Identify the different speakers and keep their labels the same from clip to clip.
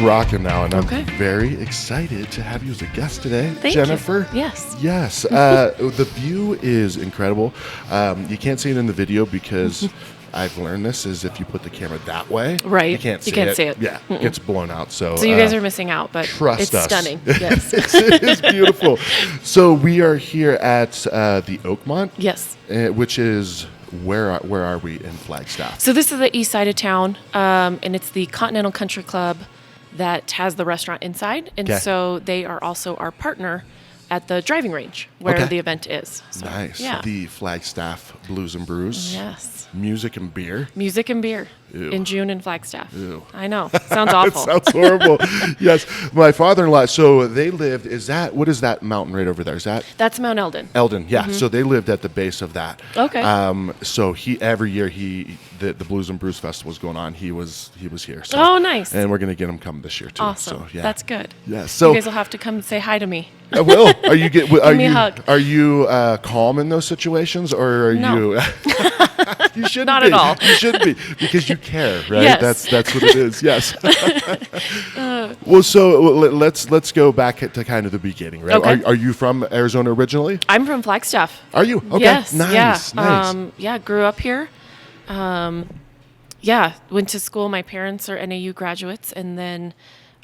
Speaker 1: rocking now, and
Speaker 2: Okay.
Speaker 1: I'm very excited to have you as a guest today,
Speaker 2: Thank you.
Speaker 1: Jennifer.
Speaker 2: Yes.
Speaker 1: Yes. The view is incredible. You can't see it in the video because I've learned this is if you put the camera that way,
Speaker 2: Right.
Speaker 1: you can't see it.
Speaker 2: Yeah.
Speaker 1: It gets blown out. So
Speaker 2: You guys are missing out, but
Speaker 1: trust
Speaker 2: it's
Speaker 1: us.
Speaker 2: stunning. Yes.
Speaker 1: It is beautiful. So we are here at the Oakmont,
Speaker 2: Yes.
Speaker 1: which is where are we in Flagstaff?
Speaker 2: So this is the east side of town, and it's the Continental Country Club that has the restaurant inside. And
Speaker 1: Okay.
Speaker 2: so they are also our partner at the driving range where
Speaker 1: Okay.
Speaker 2: the event is. So,
Speaker 1: Nice.
Speaker 2: Yeah.
Speaker 1: The Flagstaff Blues and Brews.
Speaker 2: Yes.
Speaker 1: Music and beer.
Speaker 2: Music and beer
Speaker 1: Ew.
Speaker 2: in June in Flagstaff.
Speaker 1: Ew.
Speaker 2: I know. Sounds
Speaker 1: It
Speaker 2: awful.
Speaker 1: sounds horrible. Yes. My father-in-law, so they lived, what is that mountain right over there? Is that
Speaker 2: That's Mt Elden.
Speaker 1: Elden? Yeah. So they lived at the base of that.
Speaker 2: Okay.
Speaker 1: So every year the Blues and Brews Festival was going on. He was here. So,
Speaker 2: Oh, nice.
Speaker 1: And we're going to get him come this year too.
Speaker 2: Awesome.
Speaker 1: So, yeah.
Speaker 2: That's good.
Speaker 1: Yeah. So
Speaker 2: You guys will have to come say hi to me.
Speaker 1: I will.
Speaker 2: Give me a hug.
Speaker 1: Are you calm in those situations, or are
Speaker 2: No.
Speaker 1: you? You shouldn't
Speaker 2: Not
Speaker 1: be.
Speaker 2: at all.
Speaker 1: You shouldn't be because you care, right?
Speaker 2: Yes.
Speaker 1: That's what it is. Yes. Well, so let's go back to kind of the beginning, right?
Speaker 2: Okay.
Speaker 1: Are you from Arizona originally?
Speaker 2: I'm from Flagstaff.
Speaker 1: Are you? Okay.
Speaker 2: Yes.
Speaker 1: Nice.
Speaker 2: Yeah.
Speaker 1: Nice.
Speaker 2: Grew up here. Went to school. My parents are NAU graduates, and then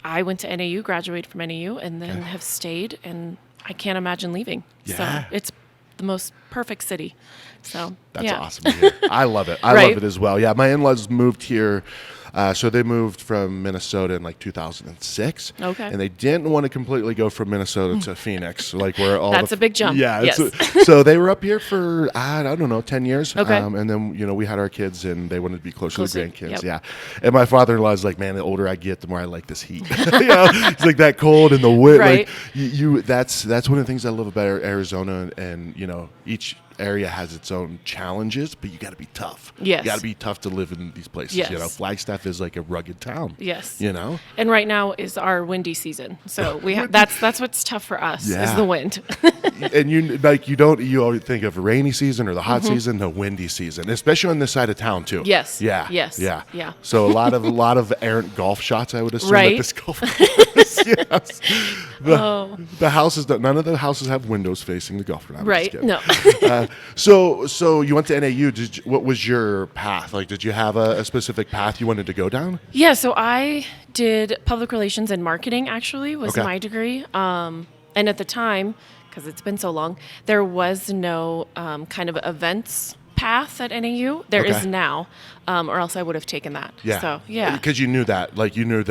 Speaker 2: I went to NAU, graduated from NAU, and then have stayed, and I can't imagine leaving.
Speaker 1: Yeah.
Speaker 2: So it's the most perfect city. So
Speaker 1: That's
Speaker 2: yeah.
Speaker 1: awesome to hear. I love it. I
Speaker 2: Right.
Speaker 1: love it as well. Yeah, my in-laws moved here. So they moved from Minnesota in like 2006.
Speaker 2: Okay.
Speaker 1: And they didn't want to completely go from Minnesota to Phoenix, like where all
Speaker 2: That's a big jump.
Speaker 1: Yeah.
Speaker 2: Yes.
Speaker 1: So they were up here for, I don't know, 10 years.
Speaker 2: Okay.
Speaker 1: And then, we had our kids and they wanted to be closer to the grandkids.
Speaker 2: Yep.
Speaker 1: Yeah. And my father-in-law is like, man, the older I get, the more I like this heat. It's like that cold and the wind.
Speaker 2: Right.
Speaker 1: Like that's one of the things I love about Arizona, and each area has its own challenges, but you got to be tough.
Speaker 2: Yes.
Speaker 1: You got to be tough to live in these places.
Speaker 2: Yes.
Speaker 1: Flagstaff is like a rugged town.
Speaker 2: Yes.
Speaker 1: And
Speaker 2: right now is our windy season, so we have that's what's tough for us is
Speaker 1: Yeah.
Speaker 2: the wind.
Speaker 1: and you always think of rainy season or the hot season, the windy season, especially on this side of town too.
Speaker 2: Yes.
Speaker 1: Yeah.
Speaker 2: Yes.
Speaker 1: Yeah.
Speaker 2: Yeah.
Speaker 1: So a lot of errant golf shots, I would assume,
Speaker 2: Right.
Speaker 1: at this golf course. Yes.
Speaker 2: Oh.
Speaker 1: The houses, none of the houses have windows facing the golf course. I'm just
Speaker 2: Right.
Speaker 1: kidding.
Speaker 2: No.
Speaker 1: So you went to NAU. What was your path? Like, did you have a specific path you wanted to go down?
Speaker 2: Yeah, so I did public relations and marketing, actually, was
Speaker 1: Okay.
Speaker 2: my degree. And at the time, because it's been so long, there was no kind of events path at NAU. There is
Speaker 1: Okay.
Speaker 2: now, or else I would have taken that.
Speaker 1: Yeah.
Speaker 2: So, yeah.
Speaker 1: Because you knew that. When did you know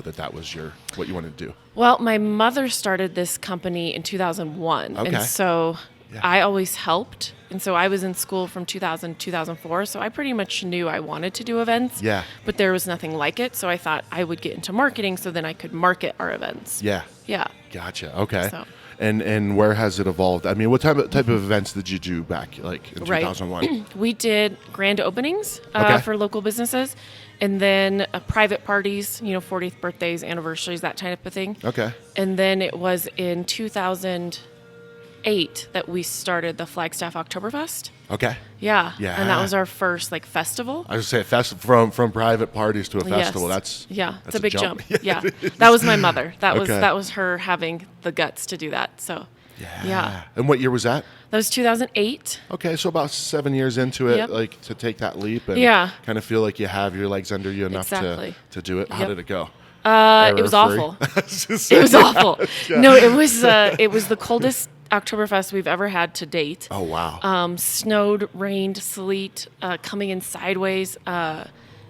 Speaker 1: that was what you wanted to do?
Speaker 2: Well, my mother started this company in 2001.
Speaker 1: Okay.
Speaker 2: And so
Speaker 1: Yeah.
Speaker 2: I always helped. And so I was in school from 2000 to 2004. So I pretty much knew I wanted to do events.
Speaker 1: Yeah.
Speaker 2: But there was nothing like it. So I thought I would get into marketing so then I could market our events.
Speaker 1: Yeah.
Speaker 2: Yeah.
Speaker 1: Gotcha. Okay.
Speaker 2: So-
Speaker 1: And where has it evolved? I mean, what type of events did you do back in
Speaker 2: Right.
Speaker 1: 2001?
Speaker 2: We did grand openings
Speaker 1: Okay.
Speaker 2: for local businesses, and then private parties, 40th birthdays, anniversaries, that type of thing.
Speaker 1: Okay.
Speaker 2: And then it was in 2008 that we started the Flagstaff Oktoberfest.
Speaker 1: Okay.
Speaker 2: Yeah.
Speaker 1: Yeah.
Speaker 2: And that was our first festival.
Speaker 1: I was going to say from private parties to a festival.
Speaker 2: Yes.
Speaker 1: That's
Speaker 2: it's a big jump.
Speaker 1: Yeah,
Speaker 2: Yeah.
Speaker 1: it is.
Speaker 2: That was my mother. That
Speaker 1: Okay.
Speaker 2: was her having the guts to do that. So yeah.
Speaker 1: And what year was that?
Speaker 2: That was 2008.
Speaker 1: Okay, so about 7 years into it,
Speaker 2: Yep.
Speaker 1: like to take that leap and
Speaker 2: Yeah.
Speaker 1: kind of feel like you have your legs under you enough
Speaker 2: Exactly.
Speaker 1: to do it. How
Speaker 2: Yep.
Speaker 1: did it go?
Speaker 2: It was awful. It was awful. No, it was the coldest Oktoberfest we've ever had to date.
Speaker 1: Oh, wow.
Speaker 2: Snowed, rained, sleet, coming in sideways.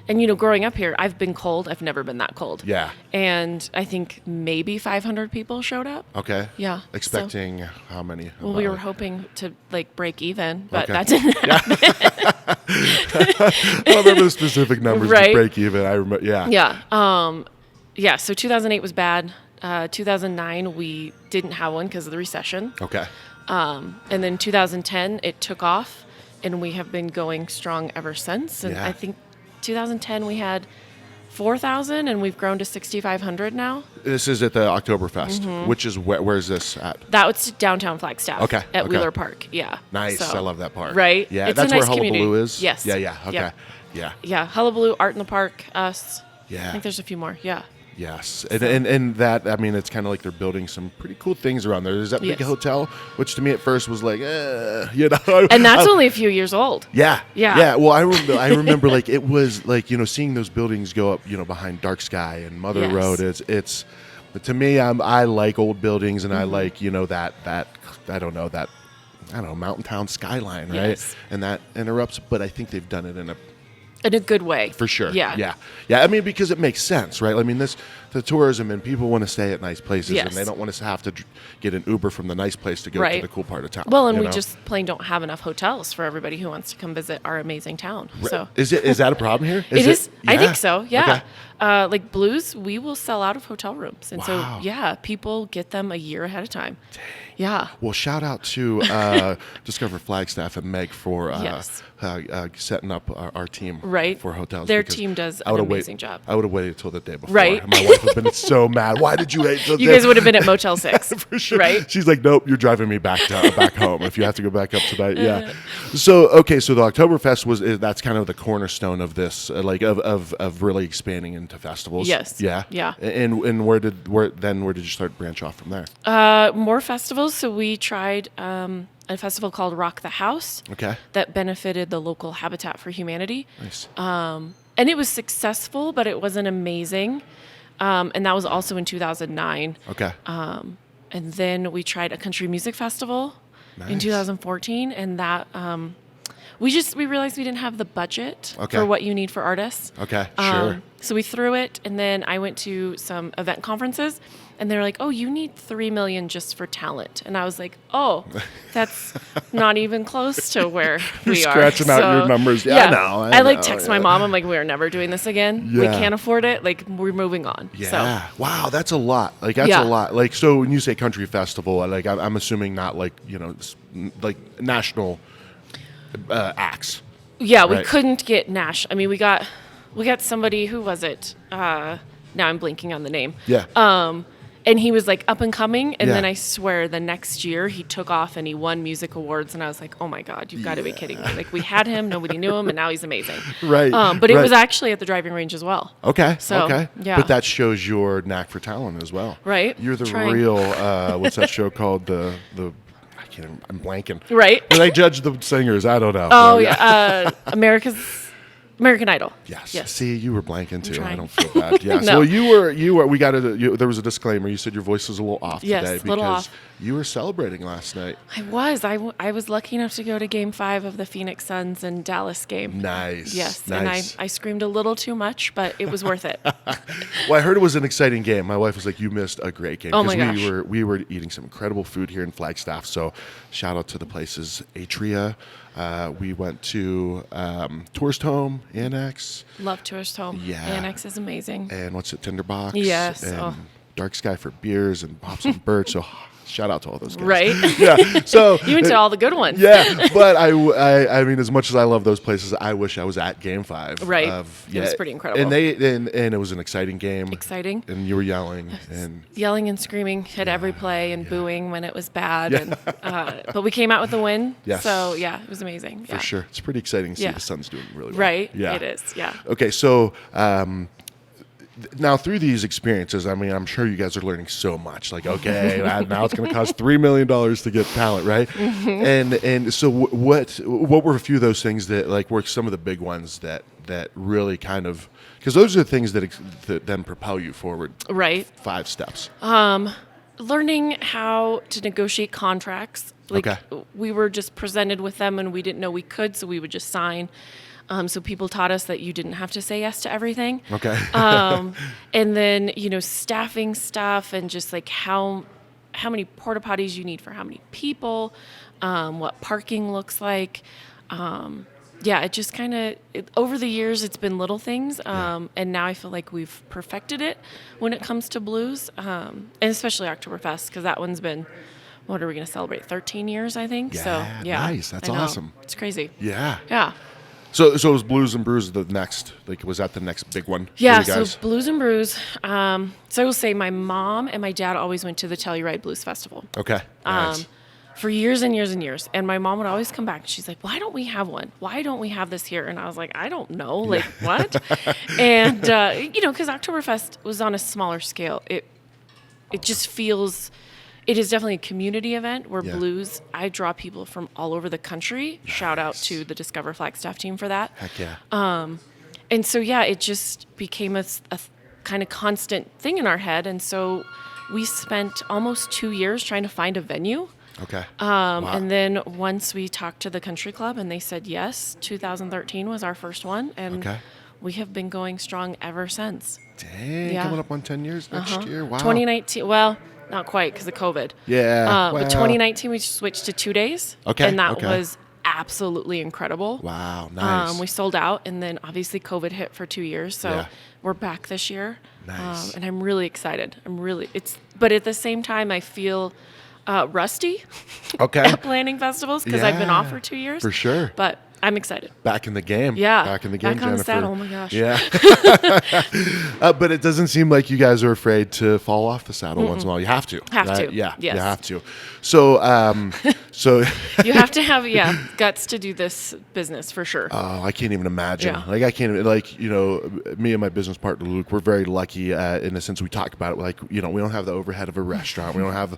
Speaker 2: And growing up here, I've been cold. I've never been that cold.
Speaker 1: Yeah.
Speaker 2: And I think maybe 500 people showed up.
Speaker 1: Okay.
Speaker 2: Yeah.
Speaker 1: Expecting how many?
Speaker 2: Well, we were hoping to break even, but
Speaker 1: Okay.
Speaker 2: that didn't happen.
Speaker 1: I don't remember the specific numbers to
Speaker 2: Right.
Speaker 1: break even. I remember, yeah.
Speaker 2: Yeah. So 2008 was bad. 2009 we didn't have one because of the recession.
Speaker 1: Okay.
Speaker 2: And then 2010 it took off, and we have been going strong ever since. And
Speaker 1: Yeah.
Speaker 2: I think 2010 we had 4,000, and we've grown to 6,500 now.
Speaker 1: This is at the Oktoberfest, which is where is this at?
Speaker 2: That was downtown Flagstaff.
Speaker 1: Okay,
Speaker 2: At
Speaker 1: okay.
Speaker 2: Wheeler Park. Yeah.
Speaker 1: Nice.
Speaker 2: So-
Speaker 1: I love that park.
Speaker 2: Right?
Speaker 1: Yeah,
Speaker 2: It's
Speaker 1: that's
Speaker 2: a nice
Speaker 1: where
Speaker 2: community.
Speaker 1: Hullabaloo is.
Speaker 2: Yes.
Speaker 1: Yeah. Okay.
Speaker 2: Yep.
Speaker 1: Yeah.
Speaker 2: Yeah. Hullabaloo, Art in the Park, us.
Speaker 1: Yeah.
Speaker 2: I think there's a few more. Yeah.
Speaker 1: Yes, and that, I mean, it's kind of like they're building some pretty cool things around there. There's that big
Speaker 2: Yes.
Speaker 1: hotel, which to me at first was like, you know.
Speaker 2: And that's only a few years old.
Speaker 1: Yeah.
Speaker 2: Yeah.
Speaker 1: Well, I remember like it was like, you know, seeing those buildings go up, you know, behind Dark Sky and Mother
Speaker 2: Yes.
Speaker 1: Road. It's to me, I like old buildings, and I like, you know, that I don't know, mountain town skyline, right?
Speaker 2: Yes.
Speaker 1: And that interrupts, but I think they've done it in
Speaker 2: In a good way.
Speaker 1: for sure.
Speaker 2: Yeah.
Speaker 1: Yeah. I mean, because it makes sense, right? I mean, the tourism, and people want to stay at nice places,
Speaker 2: Yes.
Speaker 1: and they don't want to have to get an Uber from the nice place to go to
Speaker 2: Right.
Speaker 1: the cool part of town.
Speaker 2: Well, and
Speaker 1: you
Speaker 2: we
Speaker 1: know?
Speaker 2: just plain don't have enough hotels for everybody who wants to come visit our amazing town. So
Speaker 1: Is that a problem here?
Speaker 2: it is. I
Speaker 1: Yeah?
Speaker 2: think so. Yeah.
Speaker 1: Okay.
Speaker 2: Like Blues, we will sell out of hotel rooms, and
Speaker 1: Wow.
Speaker 2: so yeah, people get them a year ahead of time. Yeah.
Speaker 1: Well, shout out to Discover Flagstaff and Meg for
Speaker 2: Yes.
Speaker 1: setting up our team
Speaker 2: Right.
Speaker 1: for hotels.
Speaker 2: Their
Speaker 1: because
Speaker 2: team does
Speaker 1: I
Speaker 2: an
Speaker 1: would've
Speaker 2: amazing job.
Speaker 1: I would have waited till the day before.
Speaker 2: Right.
Speaker 1: My wife would have been so mad. Why did you wait till
Speaker 2: You guys would have been at Motel 6.
Speaker 1: For sure.
Speaker 2: Right?
Speaker 1: She's like, nope, you're driving me back home if you have to go back up tonight. Yeah. So the Oktoberfest that's kind of the cornerstone of this, of really expanding into festivals.
Speaker 2: Yes.
Speaker 1: Yeah.
Speaker 2: Yeah.
Speaker 1: And where did you start branch off from there?
Speaker 2: More festivals. So we tried a festival called Rock the House
Speaker 1: Okay.
Speaker 2: that benefited the local Habitat for Humanity.
Speaker 1: Nice.
Speaker 2: And it was successful, but it wasn't amazing. And that was also in 2009.
Speaker 1: Okay.
Speaker 2: And then we tried a country music festival in
Speaker 1: Nice.
Speaker 2: 2014, and that we realized we didn't have the budget
Speaker 1: Okay.
Speaker 2: for what you need for artists.
Speaker 1: Okay. Sure.
Speaker 2: So we threw it, and then I went to some event conferences, and they were like, "Oh, you need $3 million just for talent," and I was like, "Oh, that's not even close to where
Speaker 1: You're
Speaker 2: we are."
Speaker 1: scratching out your numbers. Yeah, I know, I
Speaker 2: like
Speaker 1: know,
Speaker 2: text
Speaker 1: yeah.
Speaker 2: my mom. I'm like, "We're never doing this again. We
Speaker 1: Yeah.
Speaker 2: can't afford it. Like, we're moving on."
Speaker 1: Yeah.
Speaker 2: So,
Speaker 1: Wow, that's a lot. Like that's
Speaker 2: Yeah.
Speaker 1: a lot. Like so when you say country festival, like I'm assuming not like, you know, like national acts.
Speaker 2: yeah, we
Speaker 1: Right.
Speaker 2: couldn't get Nash. I mean, we got somebody. Who was it? Now I'm blanking on the name.
Speaker 1: Yeah.
Speaker 2: And he was like up and coming, and
Speaker 1: Yeah.
Speaker 2: then I swear the next year he took off and he won music awards, and I was like, oh my God, you've got to be kidding me. Like, we had him, nobody knew him, and now he's amazing.
Speaker 1: Right.
Speaker 2: But it
Speaker 1: right.
Speaker 2: was actually at the driving range as well.
Speaker 1: Okay.
Speaker 2: So,
Speaker 1: okay.
Speaker 2: yeah.
Speaker 1: But that shows your knack for talent as well.
Speaker 2: Right.
Speaker 1: You're the
Speaker 2: Trying.
Speaker 1: real what's that show called? I can't even, I'm blanking.
Speaker 2: Right.
Speaker 1: But I judge the singers. I don't know.
Speaker 2: Oh,
Speaker 1: But,
Speaker 2: yeah. American Idol.
Speaker 1: Yes.
Speaker 2: Yes.
Speaker 1: See, you were blanking too. I
Speaker 2: trying.
Speaker 1: don't feel bad. Yeah.
Speaker 2: No.
Speaker 1: So you were. We got to. There was a disclaimer. You said your voice was a little off
Speaker 2: Yes,
Speaker 1: today
Speaker 2: a little
Speaker 1: because
Speaker 2: off.
Speaker 1: you were celebrating last night.
Speaker 2: I was lucky enough to go to Game 5 of the Phoenix Suns and Dallas game.
Speaker 1: Nice.
Speaker 2: Yes,
Speaker 1: Nice.
Speaker 2: and I screamed a little too much, but it was worth it.
Speaker 1: Well, I heard it was an exciting game. My wife was like, "You missed a great game."
Speaker 2: Oh my
Speaker 1: we
Speaker 2: gosh.
Speaker 1: we were eating some incredible food here in Flagstaff. So, shout out to the places Atria. We went to Tourist Home, Annex,
Speaker 2: Love Tourist Home.
Speaker 1: Yeah.
Speaker 2: Annex is amazing.
Speaker 1: and what's it, Tinderbox?
Speaker 2: Yes,
Speaker 1: And
Speaker 2: oh.
Speaker 1: Dark Sky for beers and Pops and Birch. So, shout out to all those guys.
Speaker 2: Right?
Speaker 1: Yeah. So
Speaker 2: You went to all the good ones.
Speaker 1: Yeah, but I mean, as much as I love those places, I wish I was at Game 5.
Speaker 2: Right. It was pretty incredible.
Speaker 1: And and it was an exciting game.
Speaker 2: Exciting.
Speaker 1: And you were yelling and
Speaker 2: Yelling and screaming at every play and booing when it was bad. And, but we came out with a win.
Speaker 1: Yes.
Speaker 2: So, yeah, it was amazing.
Speaker 1: for sure, it's pretty exciting to see
Speaker 2: Yeah.
Speaker 1: the Suns doing really well.
Speaker 2: Right?
Speaker 1: Yeah.
Speaker 2: It is. Yeah.
Speaker 1: Okay, so now through these experiences, I mean, I'm sure you guys are learning so much. Like, okay, now it's going to cost $3 million to get talent, right?
Speaker 2: Mm-hmm.
Speaker 1: And so what were a few of those things that like were some of the big ones that really kind of, because those are the things that then propel you forward
Speaker 2: Right.
Speaker 1: 5 steps.
Speaker 2: Learning how to negotiate contracts. Like,
Speaker 1: Okay.
Speaker 2: we were just presented with them and we didn't know we could, so we would just sign. So people taught us that you didn't have to say yes to everything.
Speaker 1: Okay.
Speaker 2: And then, staffing stuff and just like how many porta potties you need for how many people, what parking looks like. Yeah, it just kind of, over the years, it's been little things. And now I feel like we've perfected it when it comes to blues, and especially Oktoberfest, because that one's been, what are we going to celebrate? 13 years, I think.
Speaker 1: Yeah,
Speaker 2: So, yeah.
Speaker 1: nice. That's
Speaker 2: I know.
Speaker 1: awesome.
Speaker 2: It's crazy.
Speaker 1: Yeah.
Speaker 2: Yeah.
Speaker 1: So it was Blues and Brews the next, like, was that the next big one for
Speaker 2: Yeah,
Speaker 1: you guys?
Speaker 2: so Blues and Brews. So I will say my mom and my dad always went to the Telluride Blues Festival.
Speaker 1: Okay. Nice.
Speaker 2: for years and years and years. And my mom would always come back. She's like, why don't we have one? Why don't we have this here? And I was like, I don't know. Like, what? And, because Oktoberfest was on a smaller scale. It just feels, it is definitely a community event where blues, I draw people from all over the country. Nice. Shout out to the Discover Flagstaff team for that.
Speaker 1: Heck yeah.
Speaker 2: And so, it just became a kind of constant thing in our head. And so we spent almost 2 years trying to find a venue.
Speaker 1: Okay.
Speaker 2: Wow. And then once we talked to the country club and they said yes, 2013 was our first one. And we have been going strong ever since.
Speaker 1: Dang, coming up on 10 years next year. Wow.
Speaker 2: 2019, well, not quite because of COVID.
Speaker 1: Yeah.
Speaker 2: But 2019, we switched to 2 days.
Speaker 1: Okay.
Speaker 2: And that was absolutely incredible.
Speaker 1: Wow, nice.
Speaker 2: We sold out, and then obviously COVID hit for 2 years. So we're back this year.
Speaker 1: Nice.
Speaker 2: And I'm really excited. But at the same time, I feel rusty at planning festivals because I've been off for 2 years.
Speaker 1: For sure.
Speaker 2: But I'm excited.
Speaker 1: Back in the game.
Speaker 2: Yeah.
Speaker 1: Back in the game,
Speaker 2: Back on
Speaker 1: Jennifer.
Speaker 2: the saddle. Oh, my gosh.
Speaker 1: Yeah. But it doesn't seem like you guys are afraid to fall off the saddle once in a while. You have to.
Speaker 2: Have to.
Speaker 1: Yeah.
Speaker 2: Yes.
Speaker 1: You have to. So,
Speaker 2: you have to have, guts to do this business for sure.
Speaker 1: Oh, I can't even imagine.
Speaker 2: Yeah.
Speaker 1: Like, I can't even, like, me and my business partner, Luke, we're very lucky in the sense we talk about it. Like, we don't have the overhead of a restaurant. We don't have,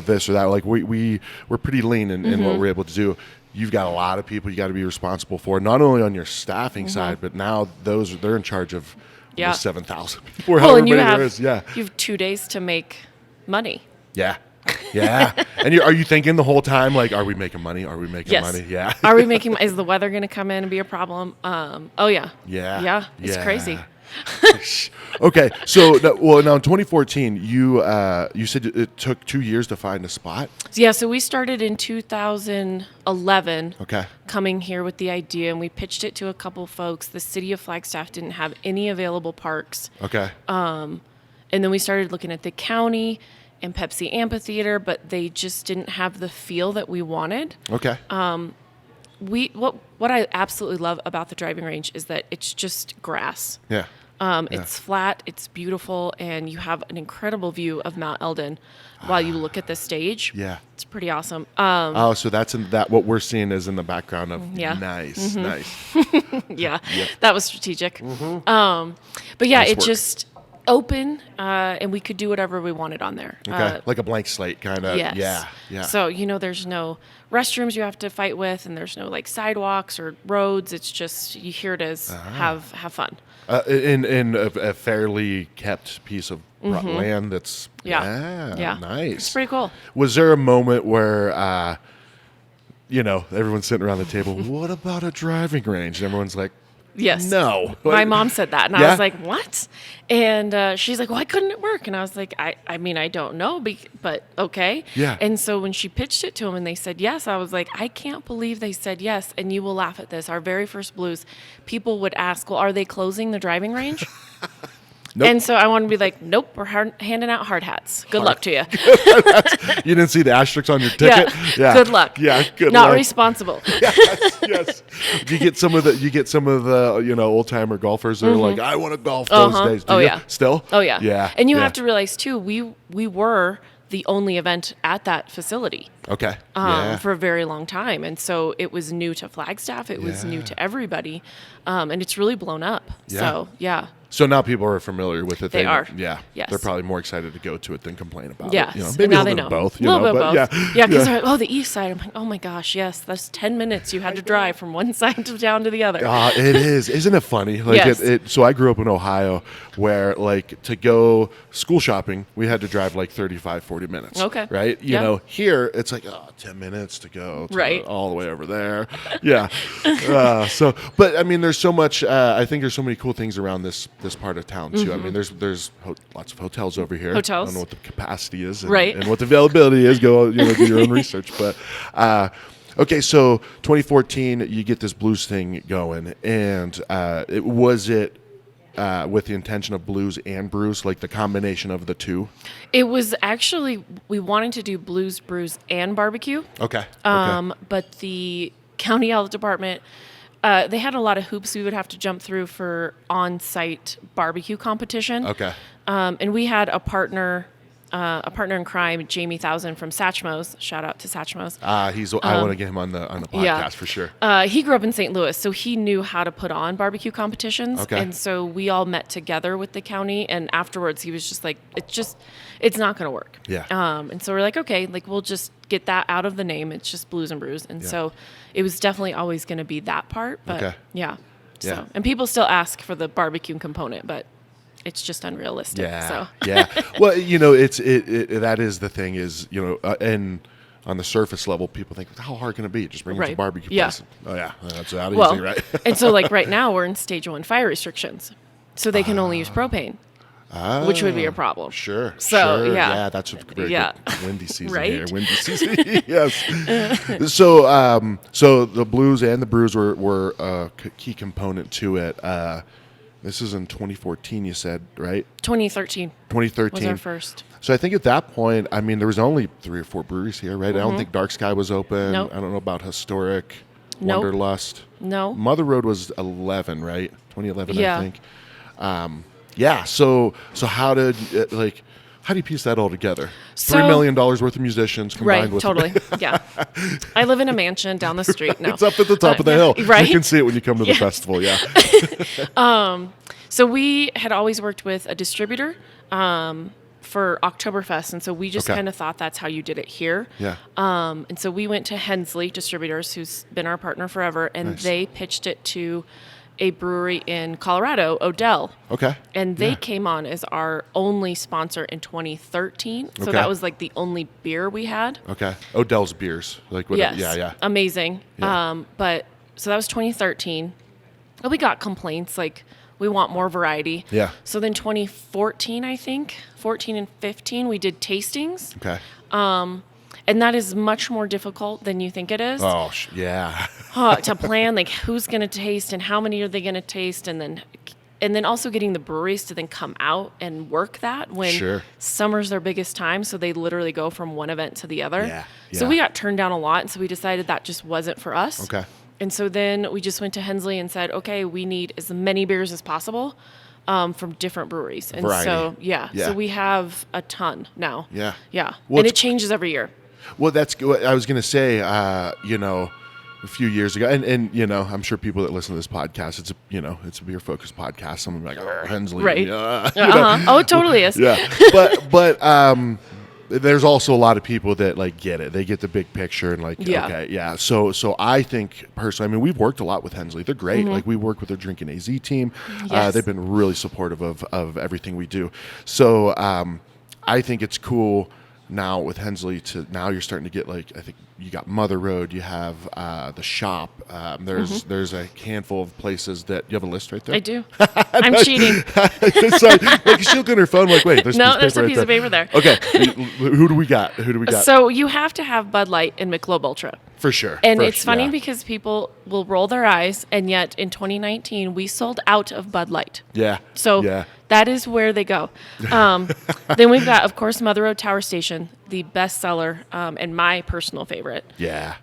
Speaker 1: this or that. Like, we're pretty lean in what we're able to do. You've got a lot of people you got to be responsible for, not only on your staffing side, but now they're in charge of 7,000 people.
Speaker 2: Well, and you have 2 days to make money.
Speaker 1: Yeah. Yeah. And are you thinking the whole time, like, are we making money? Are we making money? Yeah.
Speaker 2: Are we making, is the weather going to come in and be a problem? Oh, yeah.
Speaker 1: Yeah.
Speaker 2: Yeah. It's crazy.
Speaker 1: Okay. So, now in 2014, you said it took 2 years to find a spot?
Speaker 2: Yeah. So we started in 2011.
Speaker 1: Okay.
Speaker 2: Coming here with the idea, and we pitched it to a couple folks. The city of Flagstaff didn't have any available parks.
Speaker 1: Okay.
Speaker 2: And then we started looking at the county and Pepsi Amphitheater, but they just didn't have the feel that we wanted.
Speaker 1: Okay.
Speaker 2: What I absolutely love about the driving range is that it's just grass.
Speaker 1: Yeah.
Speaker 2: It's flat, it's beautiful, and you have an incredible view of Mt Elden while you look at the stage.
Speaker 1: Yeah.
Speaker 2: It's pretty awesome.
Speaker 1: So that's what we're seeing is in the background of nice.
Speaker 2: Yeah. That was strategic. But
Speaker 1: nice
Speaker 2: it
Speaker 1: work.
Speaker 2: Just open, and we could do whatever we wanted on there.
Speaker 1: Okay. Like a blank slate kind of.
Speaker 2: Yes.
Speaker 1: Yeah.
Speaker 2: So, there's no restrooms you have to fight with, and there's no like sidewalks or roads. It's just, here it is, have fun.
Speaker 1: In a fairly kept piece of land that's nice.
Speaker 2: It's pretty cool.
Speaker 1: Was there a moment where everyone's sitting around the table, what about a driving range? And everyone's like,
Speaker 2: yes.
Speaker 1: No.
Speaker 2: My mom said that, and I was like, what? And she's like, why couldn't it work? And I was like, I mean, I don't know, but okay.
Speaker 1: Yeah.
Speaker 2: And so when she pitched it to them and they said yes, I was like, I can't believe they said yes. And you will laugh at this. Our very first blues, people would ask, well, are they closing the driving range?
Speaker 1: Nope.
Speaker 2: And so I want to be like, nope, we're handing out hard hats. Good luck to you.
Speaker 1: You didn't see the asterisks on your ticket?
Speaker 2: Yeah. Good luck.
Speaker 1: Yeah, good
Speaker 2: Not
Speaker 1: luck.
Speaker 2: responsible.
Speaker 1: Yes. You get some of the old timer golfers that are like, I want to golf those days. Do you? Still?
Speaker 2: Oh yeah.
Speaker 1: Yeah.
Speaker 2: And you have to realize too, we were the only event at that facility.
Speaker 1: Okay.
Speaker 2: For a very long time. And so it was new to Flagstaff. It was new to everybody. And it's really blown up.
Speaker 1: Yeah.
Speaker 2: So, yeah.
Speaker 1: So now people are familiar with it.
Speaker 2: They are.
Speaker 1: Yeah.
Speaker 2: Yes.
Speaker 1: They're probably more excited to go to it than complain about
Speaker 2: yes.
Speaker 1: it.
Speaker 2: Maybe
Speaker 1: now
Speaker 2: a
Speaker 1: they
Speaker 2: know.
Speaker 1: Both.
Speaker 2: A little bit
Speaker 1: but
Speaker 2: both. Yeah, because they're like, the east side. I'm like, oh my gosh, yes. That's 10 minutes you had to drive from one side down to the other.
Speaker 1: It is. Isn't it funny? Like
Speaker 2: yes.
Speaker 1: So I grew up in Ohio where like to go school shopping, we had to drive like 35, 40 minutes.
Speaker 2: Okay.
Speaker 1: Right? You know, here it's like 10 minutes to go all the way over there. Yeah. But I mean, there's so much, I think there's so many cool things around this part of town too. I mean, there's lots of hotels over here.
Speaker 2: Hotels.
Speaker 1: I don't know what the capacity is and,
Speaker 2: right.
Speaker 1: and what the availability is. Go, do your own research. But okay, so 2014, you get this blues thing going, and was it with the intention of blues and brews, like the combination of the two?
Speaker 2: It was actually, we wanted to do blues, brews, and barbecue.
Speaker 1: Okay.
Speaker 2: But the county health department, they had a lot of hoops we would have to jump through for on-site barbecue competition.
Speaker 1: Okay.
Speaker 2: And we had a partner a partner in crime, Jamie Thousand from Satchmo's. Shout out to Satchmo's.
Speaker 1: I want to get him on the podcast for sure.
Speaker 2: He grew up in St. Louis, so he knew how to put on barbecue competitions.
Speaker 1: Okay.
Speaker 2: And so we all met together with the county, and afterwards he was just like, it's not going to work.
Speaker 1: Yeah.
Speaker 2: And so we're like, okay, like we'll just get that out of the name. It's just Blues and Brews. And so it was definitely always going to be that part. But yeah. So,
Speaker 1: Yeah.
Speaker 2: and people still ask for the barbecue component, but it's just unrealistic.
Speaker 1: Yeah.
Speaker 2: So.
Speaker 1: Yeah. Well, that is the thing is, and on the surface level, people think, how hard can it be? Just bring it to a barbecue place. Oh, yeah. That's out easy, right?
Speaker 2: And so, like, right now, we're in stage 1 fire restrictions. So they can only use propane, which would be a problem.
Speaker 1: Sure.
Speaker 2: So,
Speaker 1: sure.
Speaker 2: Yeah,
Speaker 1: that's a very good windy season
Speaker 2: Right?
Speaker 1: here. Windy season, yes. So the Blues and the Brews were a key component to it. This is in 2014, you said, right?
Speaker 2: 2013
Speaker 1: 2013
Speaker 2: was our first.
Speaker 1: So I think at that point, I mean, there was only 3 or 4 breweries here, right? I don't think Dark Sky was open.
Speaker 2: Nope.
Speaker 1: I don't know about Historic,
Speaker 2: Nope.
Speaker 1: Wanderlust.
Speaker 2: No.
Speaker 1: Mother Road was 11, right? 2011,
Speaker 2: Yeah.
Speaker 1: I think. So how did how do you piece that all together? $3 million worth of musicians combined
Speaker 2: Right,
Speaker 1: with
Speaker 2: totally. Yeah. I live in a mansion down the street now.
Speaker 1: It's up at the top of the hill.
Speaker 2: Right?
Speaker 1: You can see it when you come to the festival. Yeah.
Speaker 2: So we had always worked with a distributor for Oktoberfest, and so we just kind of thought that's how you did it here.
Speaker 1: Yeah.
Speaker 2: And so we went to Hensley Distributors, who's been our partner forever, and they pitched it to a brewery in Colorado, Odell.
Speaker 1: Okay.
Speaker 2: And they came on as our only sponsor in 2013. So that was like the only beer we had.
Speaker 1: Okay. Odell's beers.
Speaker 2: Yes.
Speaker 1: Yeah.
Speaker 2: Amazing.
Speaker 1: Yeah.
Speaker 2: But so that was 2013. And we got complaints like we want more variety.
Speaker 1: Yeah.
Speaker 2: So then 2014, I think, 14 and 15, we did tastings.
Speaker 1: Okay.
Speaker 2: And that is much more difficult than you think it is.
Speaker 1: Oh, yeah.
Speaker 2: To plan like who's going to taste and how many are they going to taste, and then also getting the breweries to then come out and work that when summer's their biggest time, so they literally go from one event to the other.
Speaker 1: Yeah.
Speaker 2: So we got turned down a lot, and so we decided that just wasn't for us.
Speaker 1: Okay.
Speaker 2: And so then we just went to Hensley and said, okay, we need as many beers as possible from different breweries. And
Speaker 1: Variety.
Speaker 2: So we have a ton now.
Speaker 1: Yeah.
Speaker 2: Yeah.
Speaker 1: Well,
Speaker 2: and it changes every year.
Speaker 1: Well, that's good. I was going to say, a few years ago, and I'm sure people that listen to this podcast, it's a beer focused podcast. Someone will be like, Hensley,
Speaker 2: right? Oh, it totally is.
Speaker 1: Yeah, but there's also a lot of people that get it. They get the big picture and okay, yeah. So I think personally, I mean, we've worked a lot with Hensley. They're great.
Speaker 2: Mm-hmm.
Speaker 1: Like we work with their Drinking AZ team.
Speaker 2: Yes.
Speaker 1: They've been really supportive of everything we do. So I think it's cool. Now with Hensley now you're starting to get I think you got Mother Road, you have the shop. There's a handful of places that you have a list right there.
Speaker 2: I do. I'm cheating.
Speaker 1: It's she'll look on her phone wait, there's
Speaker 2: a
Speaker 1: a
Speaker 2: piece of paper there.
Speaker 1: Okay, who do we got?
Speaker 2: So you have to have Bud Light and Michelob Ultra.
Speaker 1: For sure.
Speaker 2: And it's funny because people will roll their eyes, and yet in 2019 we sold out of Bud Light.
Speaker 1: Yeah.
Speaker 2: So that is where they go. Then we've got, of course, Mother Road Tower Station, the best seller and my personal favorite.
Speaker 1: Yeah.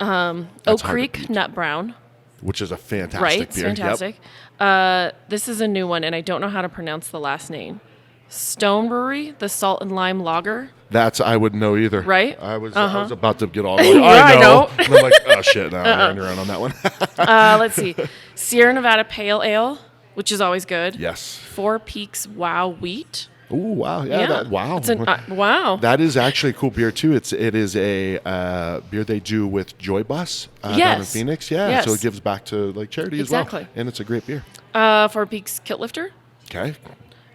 Speaker 2: Oak Creek Nut Brown.
Speaker 1: Which is a fantastic
Speaker 2: beer.
Speaker 1: Right,
Speaker 2: it's fantastic. Yep. This is a new one, and I don't know how to pronounce the last name. Stone Brewery, the Salt and Lime Lager.
Speaker 1: I wouldn't know either.
Speaker 2: Right?
Speaker 1: I was about to get all the way.
Speaker 2: I know.
Speaker 1: And I'm like, oh shit, no, I'm running around on that one.
Speaker 2: Let's see. Sierra Nevada Pale Ale, which is always good.
Speaker 1: Yes.
Speaker 2: Four Peaks Wow Wheat.
Speaker 1: Oh wow, yeah. Wow.
Speaker 2: Wow.
Speaker 1: That is actually a cool beer too. It is a beer they do with Joy Bus down in Phoenix. Yeah,
Speaker 2: yes.
Speaker 1: So it gives back to charity as well, and it's a great beer.
Speaker 2: Four Peaks Kilt Lifter.
Speaker 1: Okay,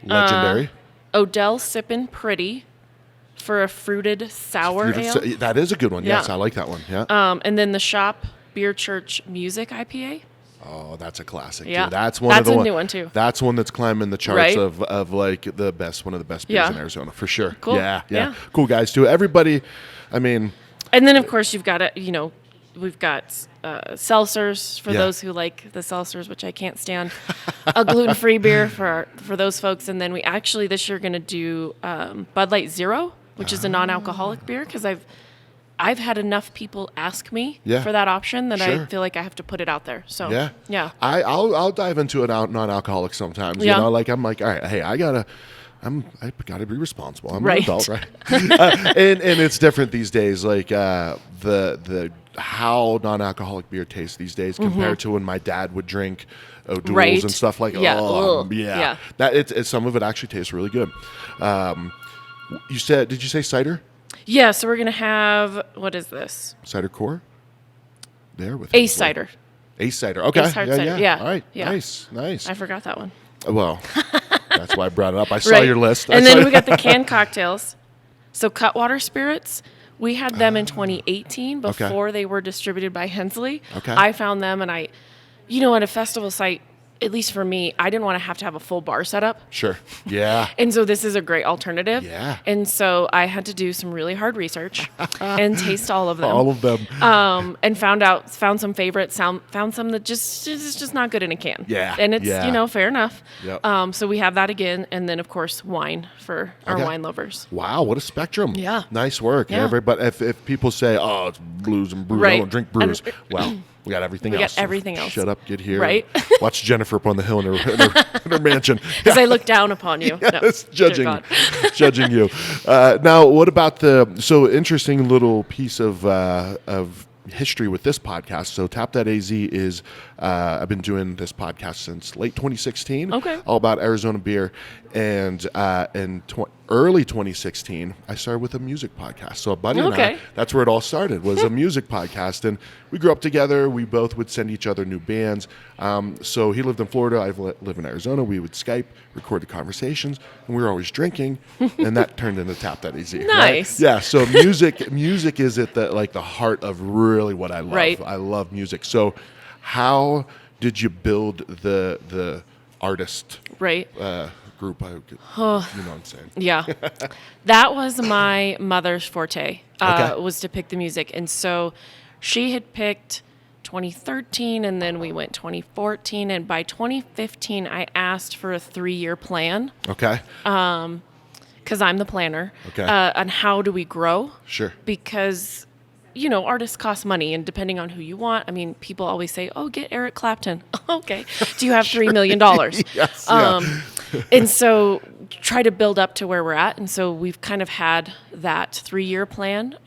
Speaker 1: legendary.
Speaker 2: Odell Sippin' Pretty for a fruited sour ale.
Speaker 1: That is a good one. Yes, I like that one. Yeah.
Speaker 2: And then the Shop Beer Church Music IPA.
Speaker 1: Oh, that's a classic.
Speaker 2: Yeah,
Speaker 1: too. That's a
Speaker 2: new one too.
Speaker 1: That's one that's climbing the charts of one of the best beers in Arizona for sure.
Speaker 2: Cool.
Speaker 1: Yeah. Cool guys too. Everybody, I mean.
Speaker 2: And then of course you've got we've got seltzers for those who like the seltzers, which I can't stand. A gluten-free beer for those folks, and then we actually this year going to do Bud Light Zero, which is a non-alcoholic beer because I've had enough people ask me for that option that I feel like I have to put it out there. So yeah.
Speaker 1: I'll dive into a non-alcoholic sometimes. I'm like, all right, hey, I I got to be responsible. I'm
Speaker 2: Right.
Speaker 1: an adult, right? And it's different these days. Like the how non-alcoholic beer tastes these days compared to when my dad would drink O'Doul's
Speaker 2: Right.
Speaker 1: and stuff like.
Speaker 2: Yeah.
Speaker 1: Oh,
Speaker 2: Ugh.
Speaker 1: yeah.
Speaker 2: Yeah.
Speaker 1: That it's some of it actually tastes really good. Did you say cider?
Speaker 2: Yeah, so we're going to have, what is this?
Speaker 1: Cider core? There with
Speaker 2: Ace cider.
Speaker 1: Ace cider. Okay.
Speaker 2: Ace hard cider. Yeah.
Speaker 1: All right.
Speaker 2: Yeah.
Speaker 1: Nice.
Speaker 2: I forgot that one.
Speaker 1: Well, that's why I brought it up. I saw
Speaker 2: Right.
Speaker 1: your list.
Speaker 2: And then we got the canned cocktails. So Cutwater Spirits, we had them in 2018 before they were distributed by Hensley.
Speaker 1: Okay.
Speaker 2: I found them, and at a festival site, at least for me, I didn't want to have a full bar setup.
Speaker 1: Sure. Yeah.
Speaker 2: And so this is a great alternative.
Speaker 1: Yeah.
Speaker 2: And so I had to do some really hard research and taste all of them.
Speaker 1: All of them.
Speaker 2: And found some favorites, found some that is just not good in a can.
Speaker 1: Yeah,
Speaker 2: And it's,
Speaker 1: yeah.
Speaker 2: fair enough.
Speaker 1: Yep.
Speaker 2: So we have that again. And then, of course, wine for our
Speaker 1: Okay.
Speaker 2: wine lovers.
Speaker 1: Wow, what a spectrum.
Speaker 2: Yeah.
Speaker 1: Nice work.
Speaker 2: Yeah.
Speaker 1: Everybody, if people say, oh, it's blues and brews, I
Speaker 2: Right.
Speaker 1: don't drink brews. Well, we got everything
Speaker 2: We
Speaker 1: else.
Speaker 2: got everything else.
Speaker 1: Shut up, get here.
Speaker 2: Right.
Speaker 1: Watch Jennifer up on the hill in her mansion.
Speaker 2: Because I look down upon you.
Speaker 1: Yes,
Speaker 2: No, dear
Speaker 1: judging,
Speaker 2: God.
Speaker 1: judging you. Now, what about so interesting little piece of history with this podcast. So Tap.az is, I've been doing this podcast since late 2016.
Speaker 2: Okay.
Speaker 1: All about Arizona beer. And in early 2016, I started with a music podcast. So a buddy and
Speaker 2: Okay.
Speaker 1: I, that's where it all started, was a music podcast. And we grew up together. We both would send each other new bands. So he lived in Florida. I live in Arizona. We would Skype, record the conversations, and we were always drinking. And that turned into Tap.az.
Speaker 2: Nice.
Speaker 1: Right? Yeah. So music is at the heart of really what I love.
Speaker 2: Right.
Speaker 1: I love music. So how did you build the artist
Speaker 2: Right.
Speaker 1: group? You know what I'm saying?
Speaker 2: Yeah. That was my mother's forte,
Speaker 1: Okay.
Speaker 2: was to pick the music. And so she had picked 2013, and then we went 2014. And by 2015, I asked for a 3-year plan,
Speaker 1: Okay.
Speaker 2: because I'm the planner,
Speaker 1: Okay.
Speaker 2: on how do we grow.
Speaker 1: Sure.
Speaker 2: Because, artists cost money, and depending on who you want, people always say, oh, get Eric Clapton. Okay. Do you have $3 million?
Speaker 1: Yes. Yeah.
Speaker 2: And so try to build up to where we're at. And so we've kind of had that 3-year plan.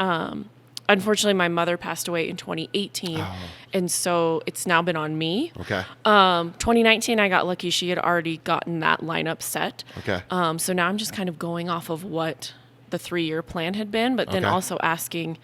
Speaker 2: Unfortunately, my mother passed away in 2018.
Speaker 1: Oh.
Speaker 2: And so it's now been on me.
Speaker 1: Okay.
Speaker 2: 2019, I got lucky. She had already gotten that lineup set.
Speaker 1: Okay.
Speaker 2: So now I'm just kind of going off of what the 3-year plan had been, but then
Speaker 1: Okay.
Speaker 2: also asking,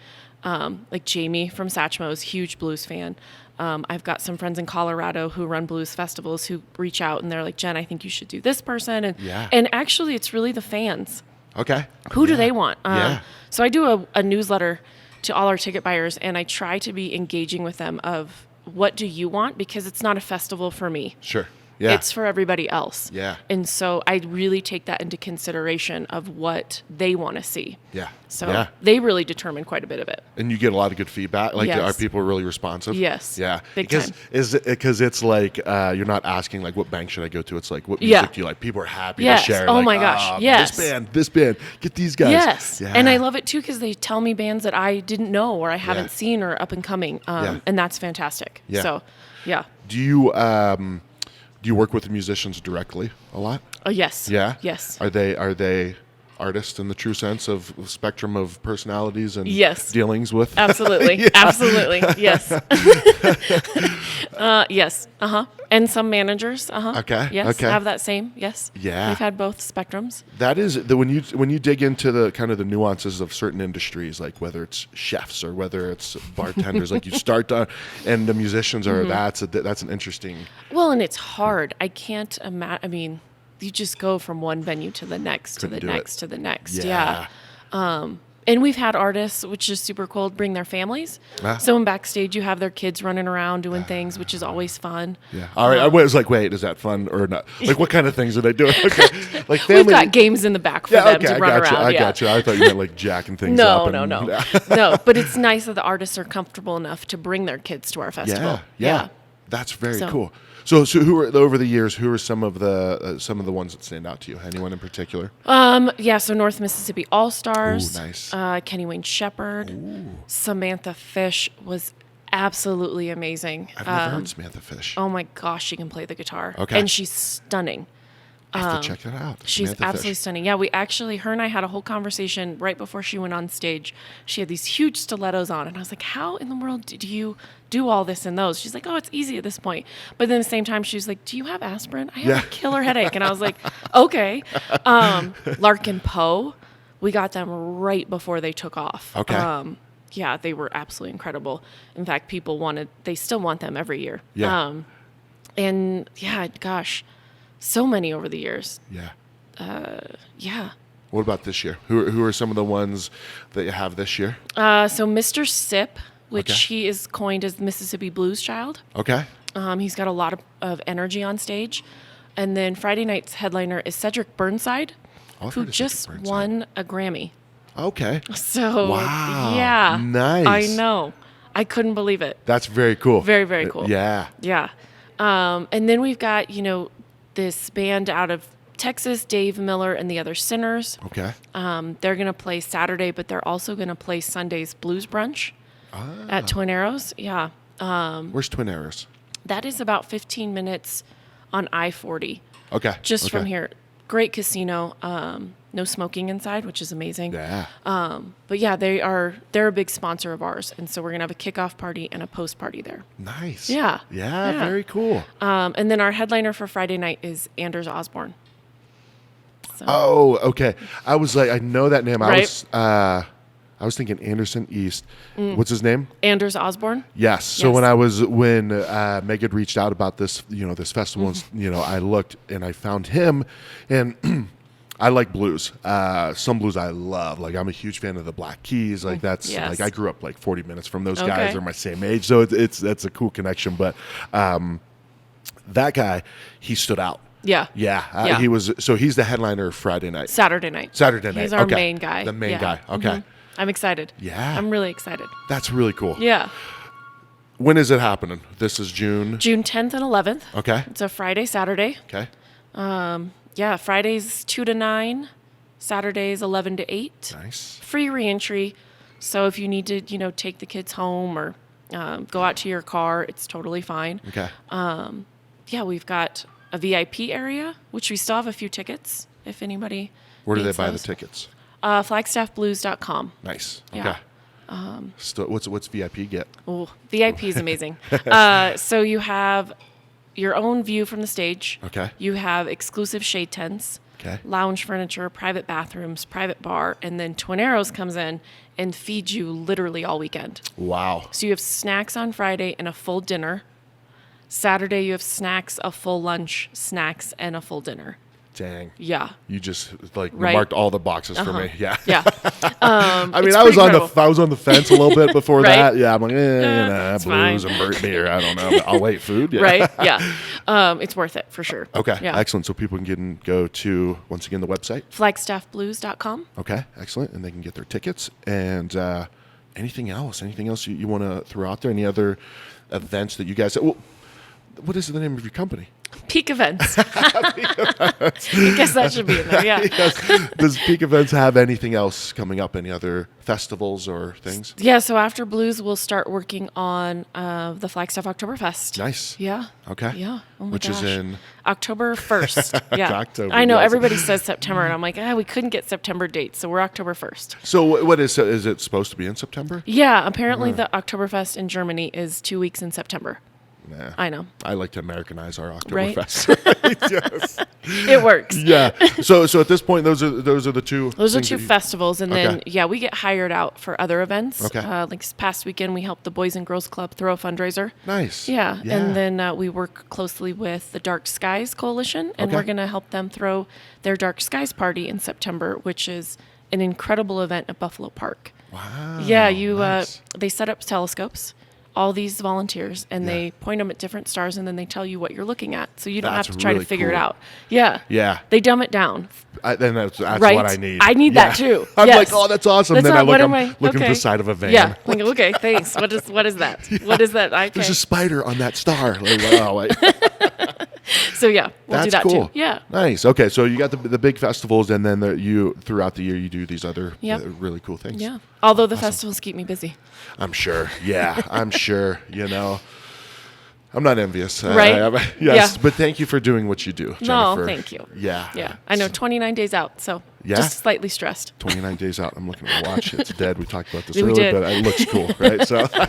Speaker 2: like Jamie from Satchmo's, huge blues fan. I've got some friends in Colorado who run blues festivals who reach out and they're like, Jen, I think you should do this person. And,
Speaker 1: Yeah.
Speaker 2: and actually, it's really the fans.
Speaker 1: Okay.
Speaker 2: Who do they want?
Speaker 1: Yeah.
Speaker 2: So I do a newsletter to all our ticket buyers, and I try to be engaging with them of what do you want? Because it's not a festival for me.
Speaker 1: Sure. Yeah.
Speaker 2: It's for everybody else.
Speaker 1: Yeah.
Speaker 2: And so I really take that into consideration of what they want to see.
Speaker 1: Yeah.
Speaker 2: So
Speaker 1: yeah.
Speaker 2: they really determine quite a bit of it.
Speaker 1: And you get a lot of good feedback. Like,
Speaker 2: Yes.
Speaker 1: are people really responsive?
Speaker 2: Yes.
Speaker 1: Yeah.
Speaker 2: Big
Speaker 1: because
Speaker 2: time.
Speaker 1: Because it's like you're not asking like what bank should I go to. It's like what
Speaker 2: Yeah.
Speaker 1: music do you like? People are happy
Speaker 2: Yes.
Speaker 1: to share.
Speaker 2: Oh
Speaker 1: like,
Speaker 2: my gosh. Yes.
Speaker 1: This band, get these guys.
Speaker 2: Yes.
Speaker 1: Yeah.
Speaker 2: And I love it too because they tell me bands that I didn't know or I haven't
Speaker 1: Yeah.
Speaker 2: seen or up and coming.
Speaker 1: Yeah.
Speaker 2: And that's fantastic.
Speaker 1: Yeah.
Speaker 2: So, yeah.
Speaker 1: Do you work with the musicians directly a lot?
Speaker 2: Oh, yes.
Speaker 1: Yeah.
Speaker 2: Yes.
Speaker 1: Are they artists in the true sense of spectrum of personalities and
Speaker 2: Yes.
Speaker 1: dealings with?
Speaker 2: Absolutely.
Speaker 1: Yeah.
Speaker 2: Absolutely. Yes. Yes. Uh-huh. And some managers. Uh-huh.
Speaker 1: Okay,
Speaker 2: Yes.
Speaker 1: okay.
Speaker 2: Have that same. Yes.
Speaker 1: Yeah.
Speaker 2: We've had both spectrums.
Speaker 1: That is when you dig into the kind of the nuances of certain industries, like whether it's chefs or whether it's bartenders, like you start on, and the musicians are that's an interesting.
Speaker 2: Well, and it's hard. I can't imagine. You just go from one venue to the next, to the
Speaker 1: Couldn't do it.
Speaker 2: next, to the next.
Speaker 1: Yeah.
Speaker 2: Yeah. And we've had artists, which is super cool, bring their families.
Speaker 1: Ah.
Speaker 2: So in backstage, you have their kids running around doing things, which is always fun.
Speaker 1: Yeah. All right. I was like, wait, is that fun or not? Like, what kind of things are they doing? Okay. Like family.
Speaker 2: We've got games in the back for
Speaker 1: Yeah.
Speaker 2: them
Speaker 1: Okay.
Speaker 2: to
Speaker 1: I
Speaker 2: run
Speaker 1: got you.
Speaker 2: around.
Speaker 1: I
Speaker 2: yeah.
Speaker 1: got you. I thought you meant like jacking things
Speaker 2: No,
Speaker 1: up.
Speaker 2: no,
Speaker 1: and-
Speaker 2: no, no. But it's nice that the artists are comfortable enough to bring their kids to our festival.
Speaker 1: Yeah. That's very
Speaker 2: So-
Speaker 1: cool. So who are over the years? Who are some of the ones that stand out to you? Anyone in particular?
Speaker 2: Yeah. So North Mississippi All Stars.
Speaker 1: Ooh, nice.
Speaker 2: Kenny Wayne Shepherd. Samantha Fish was absolutely amazing.
Speaker 1: I've never heard Samantha Fish.
Speaker 2: Oh my gosh, she can play the guitar.
Speaker 1: Okay.
Speaker 2: And she's stunning.
Speaker 1: I have to check that out.
Speaker 2: She's
Speaker 1: Samantha
Speaker 2: absolutely
Speaker 1: Fish.
Speaker 2: stunning. Yeah, her and I had a whole conversation right before she went on stage. She had these huge stilettos on, and I was like, how in the world do you do all this in those? She's like, oh, it's easy at this point. But then at the same time, she was like, do you have aspirin? I have a killer headache. And I was like, okay. Larkin Poe, we got them right before they took off.
Speaker 1: Okay.
Speaker 2: Yeah, they were absolutely incredible. In fact, they still want them every year.
Speaker 1: Yeah.
Speaker 2: And yeah, gosh, so many over the years.
Speaker 1: Yeah.
Speaker 2: Yeah.
Speaker 1: What about this year? Who are some of the ones that you have this year?
Speaker 2: So Mr. Sip, which
Speaker 1: Okay.
Speaker 2: he is coined as the Mississippi Blues Child.
Speaker 1: Okay.
Speaker 2: He's got a lot of energy on stage. And then Friday night's headliner is Cedric Burnside,
Speaker 1: I've
Speaker 2: who
Speaker 1: heard of
Speaker 2: just
Speaker 1: Cedric Burnside.
Speaker 2: won a Grammy.
Speaker 1: Okay.
Speaker 2: So,
Speaker 1: Wow.
Speaker 2: yeah.
Speaker 1: Nice.
Speaker 2: I know. I couldn't believe it.
Speaker 1: That's very cool.
Speaker 2: Very, very cool.
Speaker 1: Yeah.
Speaker 2: Yeah. And then we've got, this band out of Texas, Dave Miller and the Other Sinners.
Speaker 1: Okay.
Speaker 2: They're going to play Saturday, but they're also going to play Sunday's Blues Brunch at Twin Arrows. Yeah.
Speaker 1: Where's Twin Arrows?
Speaker 2: That is about 15 minutes on I-40.
Speaker 1: Okay.
Speaker 2: Just
Speaker 1: okay.
Speaker 2: from here. Great casino. No smoking inside, which is amazing.
Speaker 1: Yeah.
Speaker 2: But yeah, they're a big sponsor of ours. And so we're going to have a kickoff party and a post party there.
Speaker 1: Nice.
Speaker 2: Yeah.
Speaker 1: Yeah. Very cool.
Speaker 2: And then our headliner for Friday night is Anders Osborne. So,
Speaker 1: Oh, okay. I was like, I know that name.
Speaker 2: Right.
Speaker 1: I was thinking Anderson East. What's his name?
Speaker 2: Anders Osborne.
Speaker 1: Yes. So
Speaker 2: Yes.
Speaker 1: when Megan reached out about this, this festival, and, I looked and I found him, and I like blues. Some blues I love. Like I'm a huge fan of the Black Keys. Like that's
Speaker 2: Yes.
Speaker 1: like I grew up like 40 minutes from those
Speaker 2: Okay.
Speaker 1: guys. They're my same age, so that's a cool connection. But that guy, he stood out.
Speaker 2: Yeah.
Speaker 1: Yeah,
Speaker 2: Yeah.
Speaker 1: he's the headliner Friday night.
Speaker 2: Saturday night.
Speaker 1: Saturday night.
Speaker 2: He's our
Speaker 1: Okay.
Speaker 2: main guy.
Speaker 1: The main
Speaker 2: Yeah.
Speaker 1: guy. Okay.
Speaker 2: Mhm. I'm excited.
Speaker 1: Yeah.
Speaker 2: I'm really excited.
Speaker 1: That's really cool.
Speaker 2: Yeah.
Speaker 1: When is it happening? This is June.
Speaker 2: June 10th and 11th.
Speaker 1: Okay.
Speaker 2: It's a Friday, Saturday.
Speaker 1: Okay.
Speaker 2: Yeah, Fridays 2 to 9, Saturdays 11 to 8.
Speaker 1: Nice.
Speaker 2: Free reentry. So if you need to, take the kids home or go out to your car, it's totally fine.
Speaker 1: Okay.
Speaker 2: Yeah, we've got a VIP area, which we still have a few tickets if anybody
Speaker 1: Where do they
Speaker 2: needs
Speaker 1: buy
Speaker 2: those.
Speaker 1: the tickets?
Speaker 2: FlagstaffBlues.com.
Speaker 1: Nice.
Speaker 2: Yeah.
Speaker 1: Okay. What's VIP get?
Speaker 2: Oh, VIP is amazing. So you have your own view from the stage.
Speaker 1: Okay.
Speaker 2: You have exclusive shade tents,
Speaker 1: Okay.
Speaker 2: lounge furniture, private bathrooms, private bar, and then Twin Arrows comes in and feeds you literally all weekend.
Speaker 1: Wow.
Speaker 2: So you have snacks on Friday and a full dinner. Saturday you have snacks, a full lunch, snacks, and a full dinner.
Speaker 1: Dang.
Speaker 2: Yeah.
Speaker 1: You just like
Speaker 2: Right.
Speaker 1: marked all the boxes for me. Yeah.
Speaker 2: Yeah.
Speaker 1: I mean,
Speaker 2: It's
Speaker 1: I was
Speaker 2: pretty
Speaker 1: on the fence a little bit before
Speaker 2: Right.
Speaker 1: that. Yeah. I'm like,
Speaker 2: it's
Speaker 1: blues
Speaker 2: fine.
Speaker 1: and burnt beer. I don't know. But I'll wait food. Yeah.
Speaker 2: Right? Yeah. It's worth it for sure.
Speaker 1: Okay.
Speaker 2: Yeah.
Speaker 1: Excellent. So people can go to, once again, the website.
Speaker 2: FlagstaffBlues.com.
Speaker 1: Okay. Excellent. And they can get their tickets. And anything else? Anything else you want to throw out there? Any other events that you guys... Well, what is the name of your company?
Speaker 2: Peak Events. I guess that should be in there, yeah.
Speaker 1: Does Peak Events have anything else coming up? Any other festivals or things?
Speaker 2: Yeah, so after Blues, we'll start working on the Flagstaff Oktoberfest.
Speaker 1: Nice.
Speaker 2: Yeah.
Speaker 1: Okay.
Speaker 2: Yeah. Oh my
Speaker 1: Which
Speaker 2: gosh.
Speaker 1: is in...
Speaker 2: October 1st. Yeah.
Speaker 1: October,
Speaker 2: I know
Speaker 1: yes.
Speaker 2: everybody says September, and I'm like, we couldn't get September dates, so we're October 1st.
Speaker 1: So what is it supposed to be in September?
Speaker 2: Yeah, apparently the Oktoberfest in Germany is 2 weeks in September.
Speaker 1: Nah.
Speaker 2: I know.
Speaker 1: I like to Americanize our
Speaker 2: Right?
Speaker 1: Oktoberfest. Yes.
Speaker 2: It works.
Speaker 1: Yeah. So at this point, those are the two.
Speaker 2: Those are
Speaker 1: things
Speaker 2: two
Speaker 1: that you-
Speaker 2: festivals, and then
Speaker 1: Okay.
Speaker 2: we get hired out for other events.
Speaker 1: Okay.
Speaker 2: Like this past weekend, we helped the Boys and Girls Club throw a fundraiser.
Speaker 1: Nice.
Speaker 2: Yeah, and then we work closely with the Dark Skies Coalition, and
Speaker 1: Okay.
Speaker 2: we're going to help them throw their Dark Skies party in September, which is an incredible event at Buffalo Park.
Speaker 1: Wow.
Speaker 2: Yeah,
Speaker 1: nice.
Speaker 2: they set up telescopes, all these volunteers, and
Speaker 1: Yeah.
Speaker 2: they point them at different stars, and then they tell you what you're looking at, so you don't
Speaker 1: That's
Speaker 2: have to try
Speaker 1: really
Speaker 2: to figure it
Speaker 1: cool.
Speaker 2: out. Yeah.
Speaker 1: Yeah.
Speaker 2: They dumb it down.
Speaker 1: Then that's
Speaker 2: Right?
Speaker 1: what I need.
Speaker 2: I need that too.
Speaker 1: I'm
Speaker 2: Yes.
Speaker 1: like, oh, that's awesome.
Speaker 2: That's
Speaker 1: then
Speaker 2: not- what
Speaker 1: I'm
Speaker 2: am I-
Speaker 1: looking
Speaker 2: okay.
Speaker 1: for the side of a van.
Speaker 2: Yeah. Like, okay, thanks. What is that? What is that? Okay.
Speaker 1: There's a spider on that star. Like, wow. Wait.
Speaker 2: So yeah, we'll
Speaker 1: That's
Speaker 2: do that
Speaker 1: cool.
Speaker 2: too. Yeah.
Speaker 1: Nice. Okay, so you got the big festivals, and then you throughout the year you do these other
Speaker 2: Yep.
Speaker 1: really cool things.
Speaker 2: Yeah. Although the festivals keep me busy.
Speaker 1: I'm sure. Yeah, I'm sure. I'm not envious.
Speaker 2: Right?
Speaker 1: Yes,
Speaker 2: Yeah.
Speaker 1: but thank you for doing what you do,
Speaker 2: No,
Speaker 1: Jennifer.
Speaker 2: thank you.
Speaker 1: Yeah.
Speaker 2: Yeah. I know 29 days out, so
Speaker 1: Yeah?
Speaker 2: just slightly stressed.
Speaker 1: 29 days out. I'm looking at the watch. It's dead. We talked about this
Speaker 2: We
Speaker 1: earlier,
Speaker 2: did.
Speaker 1: but it looks cool, right? So, all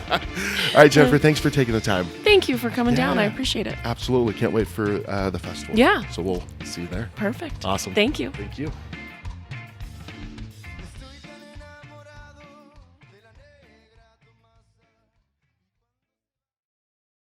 Speaker 1: right, Jennifer, thanks for taking the time.
Speaker 2: Thank you for coming down. I
Speaker 1: Yeah.
Speaker 2: appreciate it.
Speaker 1: Absolutely. Can't wait for the festival.
Speaker 2: Yeah.
Speaker 1: So we'll see you there.
Speaker 2: Perfect.
Speaker 1: Awesome.
Speaker 2: Thank you.
Speaker 1: Thank you.